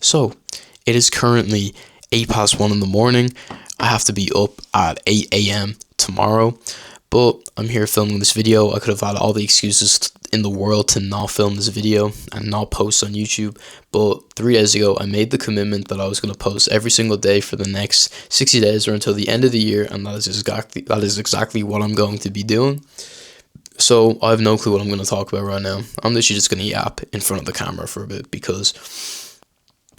So, it is currently 8 past 1 in the morning. I have to be up at 8 a.m. tomorrow, but I'm here filming this video. I could have had all the excuses in the world to not film this video and not post on YouTube, but 3 days ago I made the commitment that I was going to post every single day for the next 60 days or until the end of the year, and that is exactly what I'm going to be doing. So I have no clue what I'm going to talk about right now. I'm literally just going to yap in front of the camera for a bit because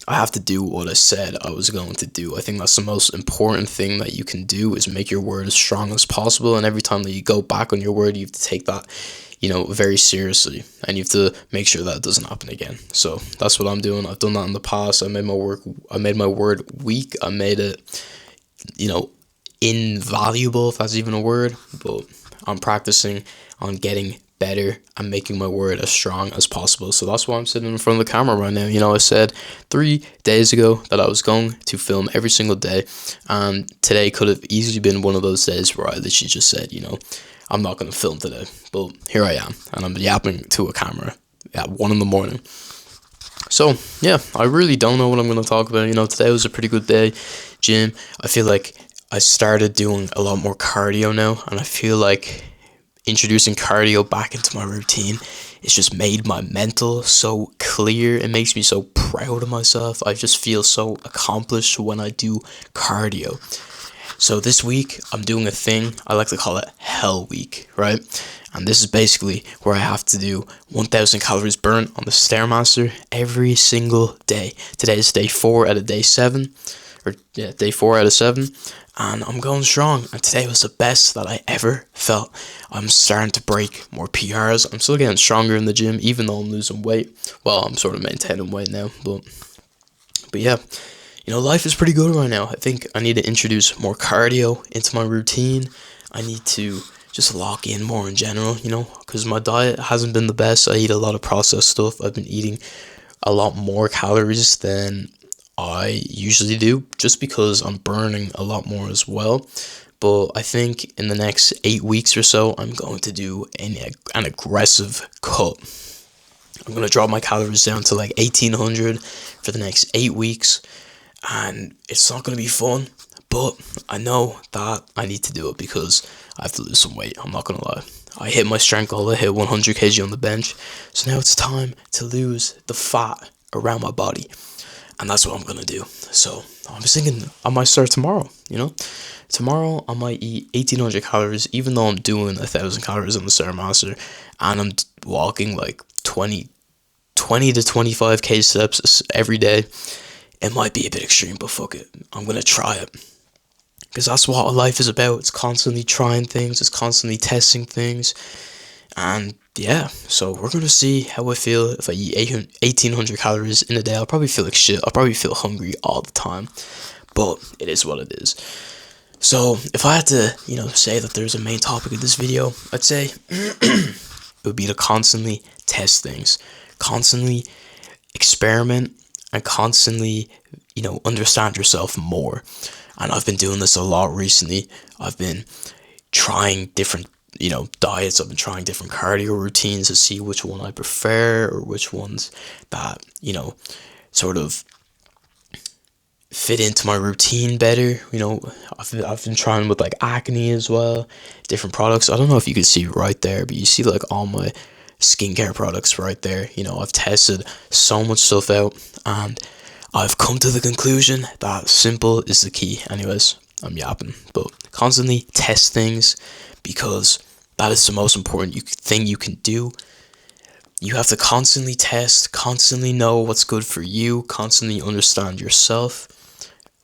I have to do what I said I was going to do. I think that's the most important thing that you can do, is make your word as strong as possible. And every time that you go back on your word, you have to take that, very seriously. And you have to make sure that it doesn't happen again. So that's what I'm doing. I've done that in the past. I made my word weak. I made it, invaluable, if that's even a word. But I'm practicing on getting better and making my word as strong as possible. So that's why I'm sitting in front of the camera right now. I said 3 days ago that I was going to film every single day, and today could have easily been one of those days where I literally just said, I'm not going to film today. But here I am, and I'm yapping to a camera at 1 in the morning. So yeah, I really don't know what I'm going to talk about. Today was a pretty good day. Gym, I feel like I started doing a lot more cardio now, and I feel like introducing cardio back into my routine, it's just made my mental so clear. It makes me so proud of myself. I just feel so accomplished when I do cardio. So this week I'm doing a thing I like to call it Hell Week, right? And this is basically where I have to do 1,000 calories burnt on the Stairmaster every single day. Today is day 4 out of day 7. Day 4 out of 7, and I'm going strong, and today was the best that I ever felt. I'm starting to break more PRs. I'm still getting stronger in the gym, even though I'm losing weight. Well, I'm sort of maintaining weight now, but yeah, life is pretty good right now. I think I need to introduce more cardio into my routine. I need to just lock in more in general, because my diet hasn't been the best. I eat a lot of processed stuff. I've been eating a lot more calories than I usually do, just because I'm burning a lot more as well. But I think in the next 8 weeks or so, I'm going to do an aggressive cut. I'm going to drop my calories down to like 1,800 for the next 8 weeks, and it's not going to be fun, but I know that I need to do it because I have to lose some weight. I'm not going to lie. I hit my strength goal. I hit 100 kg on the bench, so now it's time to lose the fat around my body. And that's what I'm going to do. So I'm just thinking I might start tomorrow, Tomorrow I might eat 1,800 calories, even though I'm doing 1,000 calories on the Stairmaster. And I'm walking like 20 to 25k steps every day. It might be a bit extreme, but fuck it. I'm going to try it. Because that's what life is about. It's constantly trying things. It's constantly testing things. And yeah, so we're going to see how I feel if I eat 1,800 calories in a day. I'll probably feel like shit. I'll probably feel hungry all the time. But it is what it is. So if I had to, say that there's a main topic of this video, I'd say it would be to constantly test things. Constantly experiment and constantly, understand yourself more. And I've been doing this a lot recently. I've been trying different diets. I've been trying different cardio routines to see which one I prefer, or which ones that, sort of fit into my routine better. I've been trying with like acne as well, different products. I don't know if you can see right there, but you see like all my skincare products right there. I've tested so much stuff out, and I've come to the conclusion that simple is the key. Anyways, I'm yapping, but constantly test things, because that is the most important thing you can do. You have to constantly test, constantly know what's good for you, constantly understand yourself,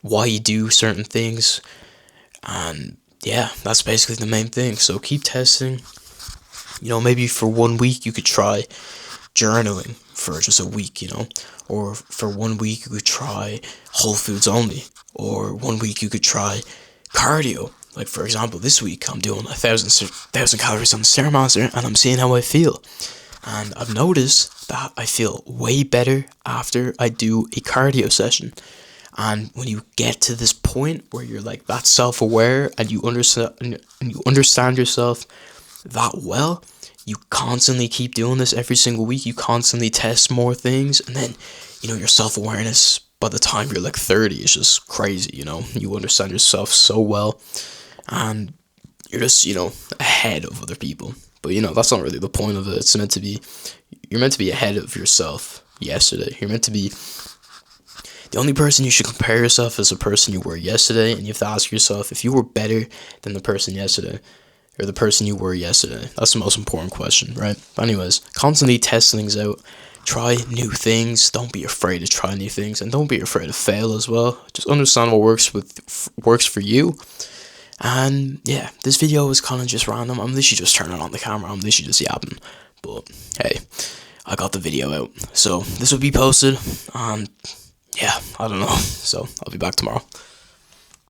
why you do certain things, and yeah, that's basically the main thing. So keep testing. Maybe for 1 week you could try journaling for just a week, or for 1 week you could try whole foods only, or 1 week you could try cardio. Like, for example, this week I'm doing 1,000 calories on the Stairmaster, and I'm seeing how I feel. And I've noticed that I feel way better after I do a cardio session. And when you get to this point where you're like that self-aware, and you understand yourself that well, you constantly keep doing this every single week. You constantly test more things, and then your self-awareness by the time you're like 30, it's just crazy, you understand yourself so well, and you're just, ahead of other people. But that's not really the point of it. You're meant to be ahead of yourself yesterday. You're meant to be the only person you should compare yourself as the person you were yesterday, and you have to ask yourself if you were better than the person yesterday, or the person you were yesterday. That's the most important question, right? But anyways, constantly test things out. Try new things. Don't be afraid to try new things, and don't be afraid to fail as well. Just understand what works for you. And yeah, this video was kind of just random. I'm literally just turning on the camera. I'm literally just yapping. But hey, I got the video out, so this will be posted. And yeah, I don't know. So I'll be back tomorrow.